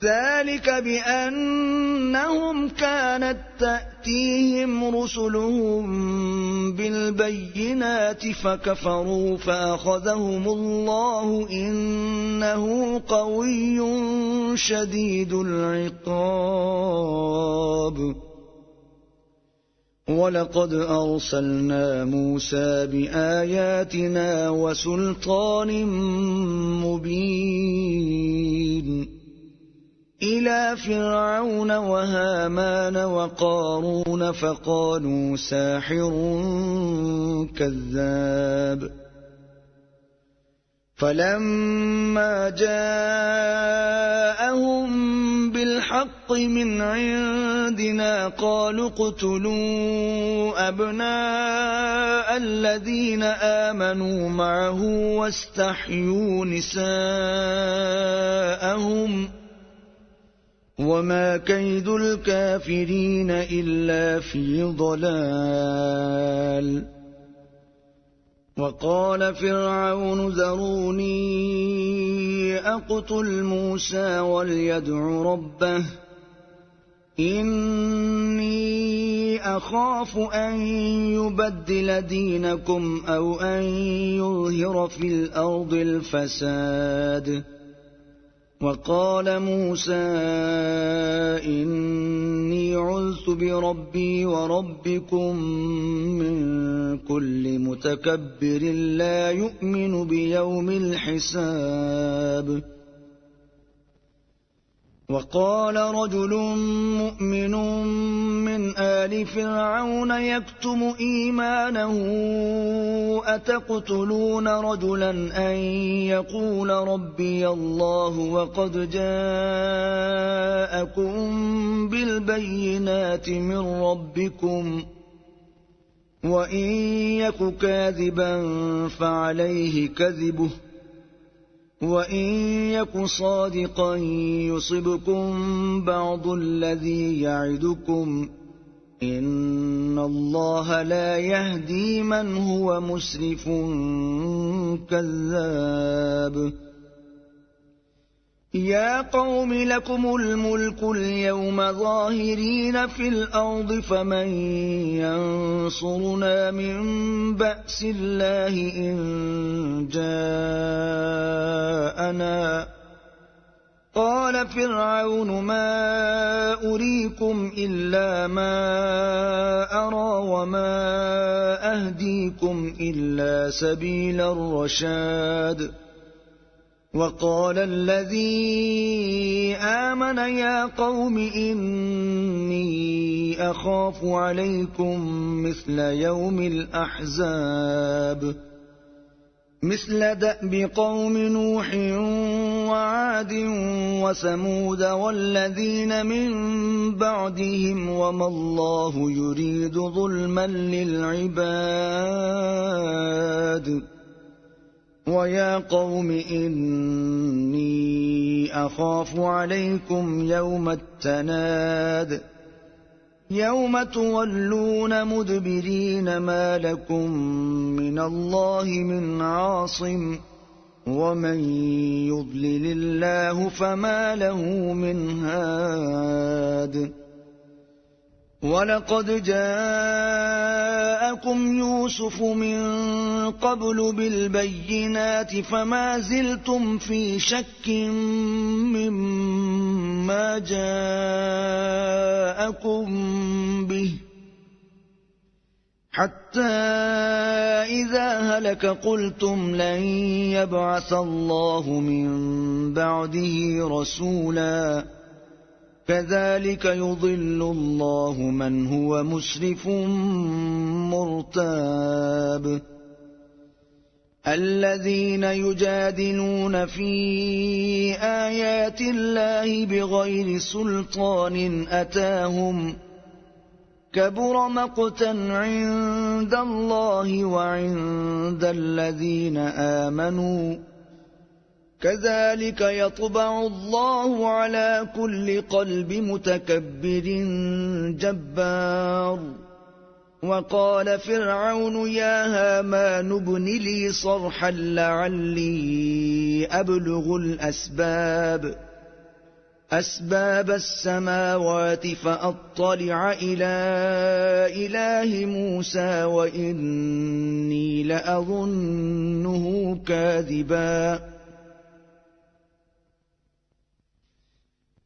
ذلك بأنهم كانت تأتيهم رسلهم بالبينات فكفروا فأخذهم الله إنه قوي شديد العقاب ولقد أرسلنا موسى بآياتنا وسلطان مبين إلى فرعون وهامان وقارون فقالوا ساحر كذاب فلما جاءهم بالحق من عندنا قالوا اقتلوا أبناء الذين آمنوا معه واستحيوا نساءهم وما كيد الكافرين إلا في ضلال وقال فرعون ذروني أقتل موسى وليدع ربه إني أخاف أن يبدل دينكم أو أن يظهر في الأرض الفساد وقال موسى إني عذت بربي وربكم من كل متكبر لا يؤمن بيوم الحساب وقال رجل مؤمن من آل فرعون يكتم إيمانه أتقتلون رجلا أن يقول ربي الله وقد جاءكم بالبينات من ربكم وإن يك كاذبا فعليه كذبه وإن يك صادقا يصبكم بعض الذي يعدكم إن الله لا يهدي من هو مسرف كذاب يا قوم لكم الملك اليوم ظاهرين في الأرض فمن ينصرنا من بأس الله إن جاءنا قال فرعون ما أريكم إلا ما أرى وما أهديكم إلا سبيل الرشاد وقال الذي آمن يا قوم إني أخاف عليكم مثل يوم الأحزاب مثل دأب قوم نوح وعاد وثمود والذين من بعدهم وما الله يريد ظلما للعباد ويا قوم إني أخاف عليكم يوم التناد يوم تولون مدبرين ما لكم من الله من عاصم ومن يضلل الله فما له من هاد ولقد جاءكم يوسف من قبل بالبينات فما زلتم في شك مما جاءكم به حتى إذا هلك قلتم لن يبعث الله من بعده رسولا كذلك يضل الله من هو مسرف مرتاب الذين يجادلون في آيات الله بغير سلطان أتاهم كبر مقتا عند الله وعند الذين آمنوا كذلك يطبع الله على كل قلب متكبر جبار وقال فرعون يا هامان ابن لي صرحا لعلي أبلغ أسباب السماوات فأطلع إلى إله موسى وإني لأظنه كاذبا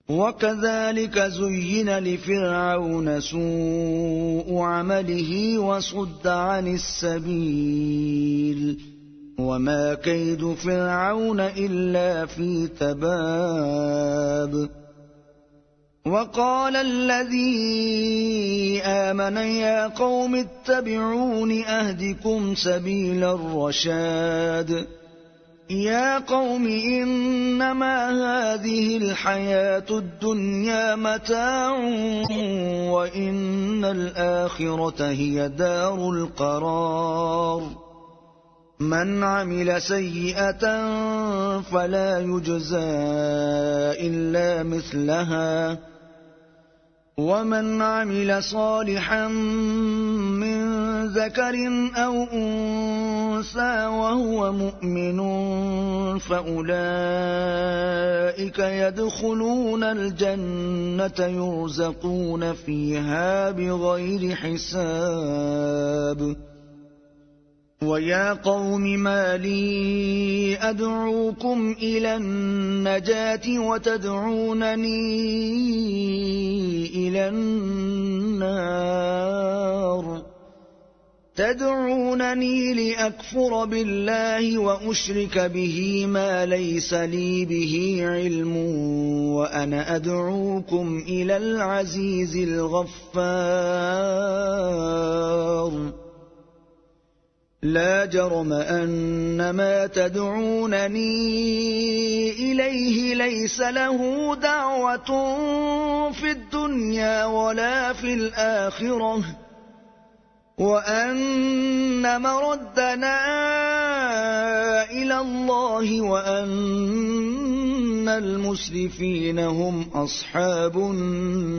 وكذلك زين لفرعون سوء عمله وصد عن السبيل وما كيد فرعون إلا في تباب وقال الذي آمن يا قوم اتبعون أهدكم سبيل الرشاد يا قوم إنما هذه الحياة الدنيا متاع وإن الآخرة هي دار القرار من عمل سيئة فلا يجزى إلا مثلها ومن عمل صالحا من ذكر أو أنثى وهو مؤمن فأولئك يدخلون الجنة يرزقون فيها بغير حساب ويا قوم ما لي أدعوكم إلى النجاة وتدعونني إلى النار تدعونني لأكفر بالله وأشرك به ما ليس لي به علم وأنا أدعوكم إلى العزيز الغفار لا جرم أن ما تدعونني إليه ليس له دعوة في الدنيا ولا في الآخرة وأن مردنا إلى الله وأن المسرفين هم أصحاب النار